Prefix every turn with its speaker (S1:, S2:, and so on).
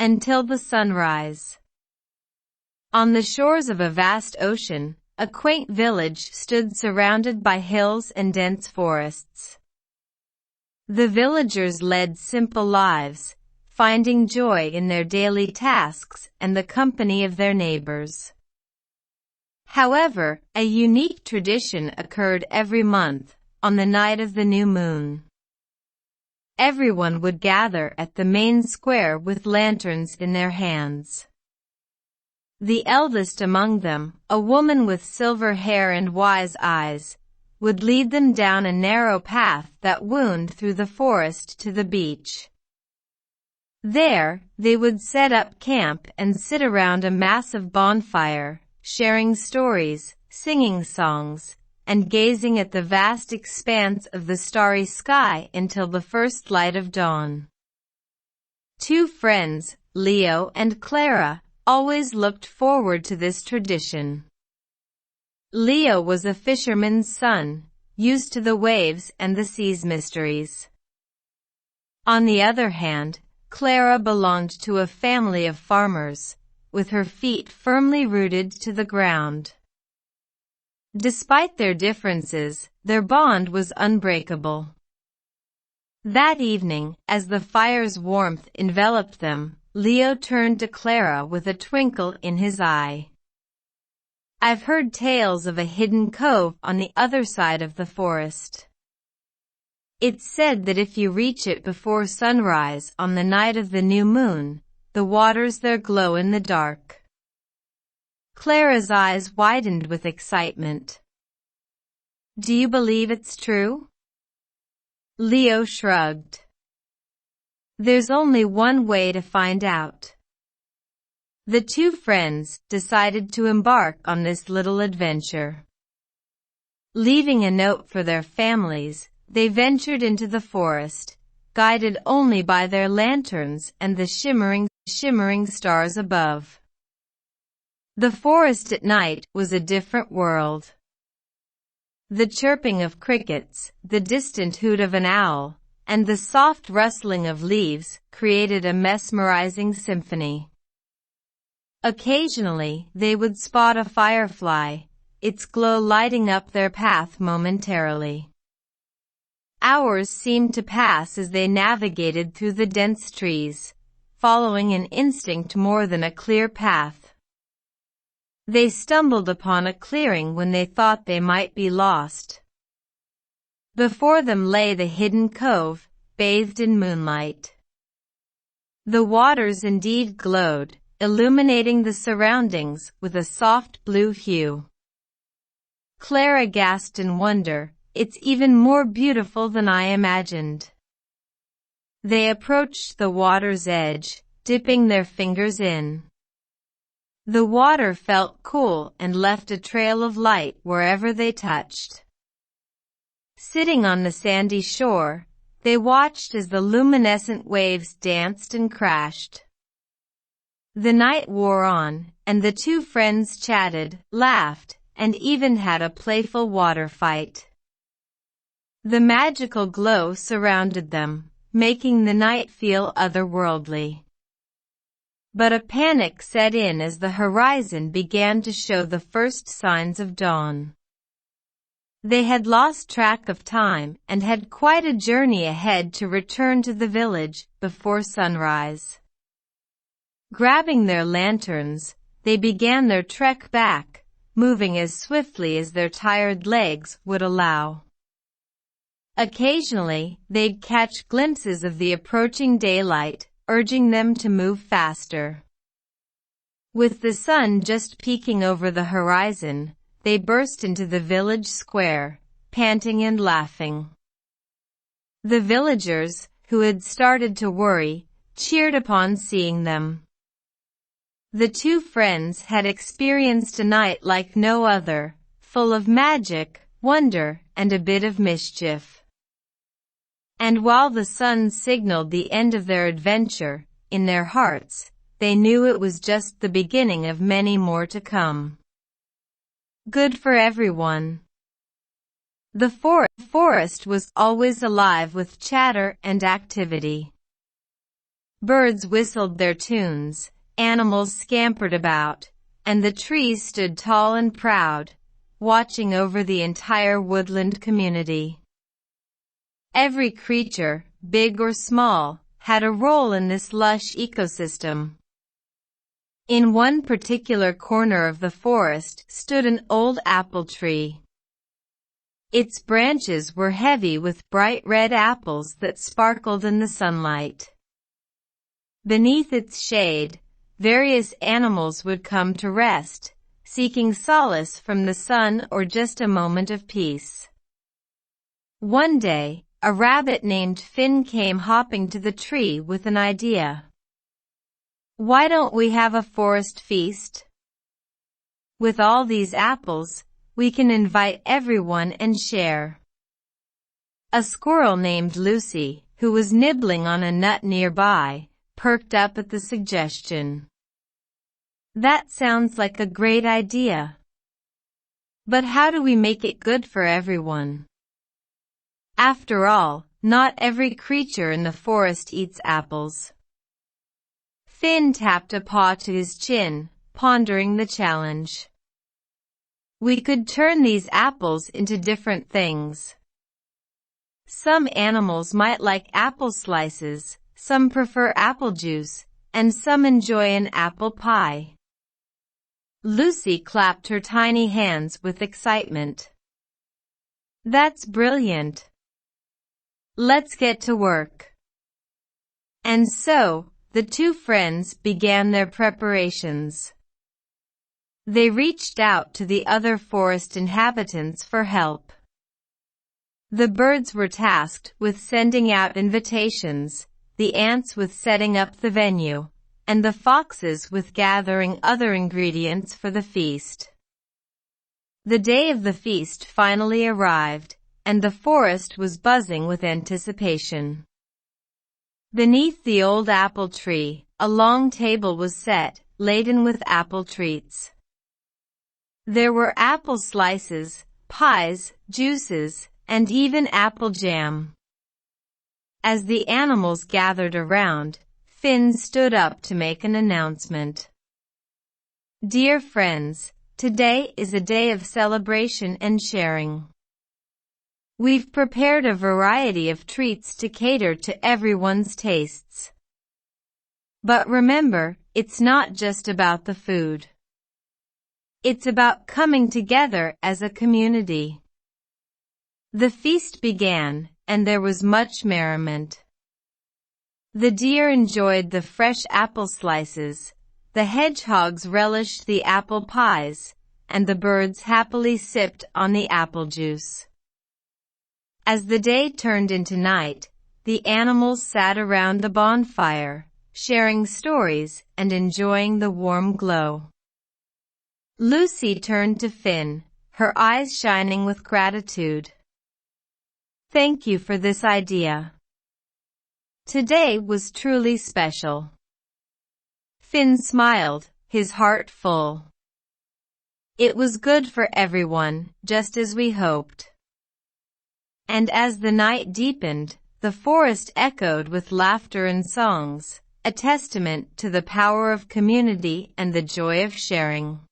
S1: until the sunrise. On the shores of a vast ocean, a quaint village stood surrounded by hills and dense forests. The villagers led simple lives, finding joy in their daily tasks and the company of their neighbors. However, a unique tradition occurred every month, on the night of the new moon. Everyone would gather at the main square with lanterns in their hands. The eldest among them, a woman with silver hair and wise eyes, would lead them down a narrow path that wound through the forest to the beach. There, they would set up camp and sit around a massive bonfire, sharing stories, singing songs, and gazing at the vast expanse of the starry sky until the first light of dawn. Two friends, Leo and Clara, always looked forward to this tradition. Leo was a fisherman's son, used to the waves and the sea's mysteries. On the other hand, Clara belonged to a family of farmers, with her feet firmly rooted to the ground. Despite their differences, their bond was unbreakable. That evening, as the fire's warmth enveloped them, Leo turned to Clara with a twinkle in his eye. "I've heard tales of a hidden cove on the other side of the forest. It's said that if you reach it before sunrise on the night of the new moon, the waters there glow in the dark." Clara's eyes widened with excitement. "Do you believe it's true?" Leo shrugged. "There's only one way to find out." The two friends decided to embark on this little adventure. Leaving a note for their families, they ventured into the forest, guided only by their lanterns and the shimmering stars above. The forest at night was a different world. The chirping of crickets, the distant hoot of an owl, and the soft rustling of leaves created a mesmerizing symphony. Occasionally, they would spot a firefly, its glow lighting up their path momentarily. Hours seemed to pass as they navigated through the dense trees, following an instinct more than a clear path. They stumbled upon a clearing when they thought they might be lost. Before them lay the hidden cove, bathed in moonlight. The waters indeed glowed, illuminating the surroundings with a soft blue hue. Clara gasped in wonder, "It's even more beautiful than I imagined." They approached the water's edge, dipping their fingers in. The water felt cool and left a trail of light wherever they touched. Sitting on the sandy shore, they watched as the luminescent waves danced and crashed. The night wore on, and the two friends chatted, laughed, and even had a playful water fight. The magical glow surrounded them, making the night feel otherworldly. But a panic set in as the horizon began to show the first signs of dawn. They had lost track of time and had quite a journey ahead to return to the village before sunrise. Grabbing their lanterns, they began their trek back, moving as swiftly as their tired legs would allow. Occasionally, they'd catch glimpses of the approaching daylight, urging them to move faster. With the sun just peeking over the horizon, they burst into the village square, panting and laughing. The villagers, who had started to worry, cheered upon seeing them. The two friends had experienced a night like no other, full of magic, wonder, and a bit of mischief. And while the sun signaled the end of their adventure, in their hearts, they knew it was just the beginning of many more to come. Good for everyone. The forest was always alive with chatter and activity. Birds whistled their tunes, animals scampered about, and the trees stood tall and proud, watching over the entire woodland community. Every creature, big or small, had a role in this lush ecosystem. In one particular corner of the forest stood an old apple tree. Its branches were heavy with bright red apples that sparkled in the sunlight. Beneath its shade, various animals would come to rest, seeking solace from the sun or just a moment of peace. One day, a rabbit named Finn came hopping to the tree with an idea. "Why don't we have a forest feast? With all these apples, we can invite everyone and share." A squirrel named Lucy, who was nibbling on a nut nearby, perked up at the suggestion. "That sounds like a great idea. But how do we make it good for everyone? After all, not every creature in the forest eats apples." Finn tapped a paw to his chin, pondering the challenge. "We could turn these apples into different things. Some animals might like apple slices, some prefer apple juice, and some enjoy an apple pie." Lucy clapped her tiny hands with excitement. "That's brilliant. Let's get to work." And so, the two friends began their preparations. They reached out to the other forest inhabitants for help. The birds were tasked with sending out invitations, the ants with setting up the venue, and the foxes with gathering other ingredients for the feast. The day of the feast finally arrived, and the forest was buzzing with anticipation. Beneath the old apple tree, a long table was set, laden with apple treats. There were apple slices, pies, juices, and even apple jam. As the animals gathered around, Finn stood up to make an announcement. "Dear friends, today is a day of celebration and sharing. We've prepared a variety of treats to cater to everyone's tastes. But remember, it's not just about the food. It's about coming together as a community." The feast began, and there was much merriment. The deer enjoyed the fresh apple slices, the hedgehogs relished the apple pies, and the birds happily sipped on the apple juice. As the day turned into night, the animals sat around the bonfire, sharing stories and enjoying the warm glow. Lucy turned to Finn, her eyes shining with gratitude. "Thank you for this idea. Today was truly special." Finn smiled, his heart full. It was good for everyone, just as we hoped. And as the night deepened, the forest echoed with laughter and songs, a testament to the power of community and the joy of sharing.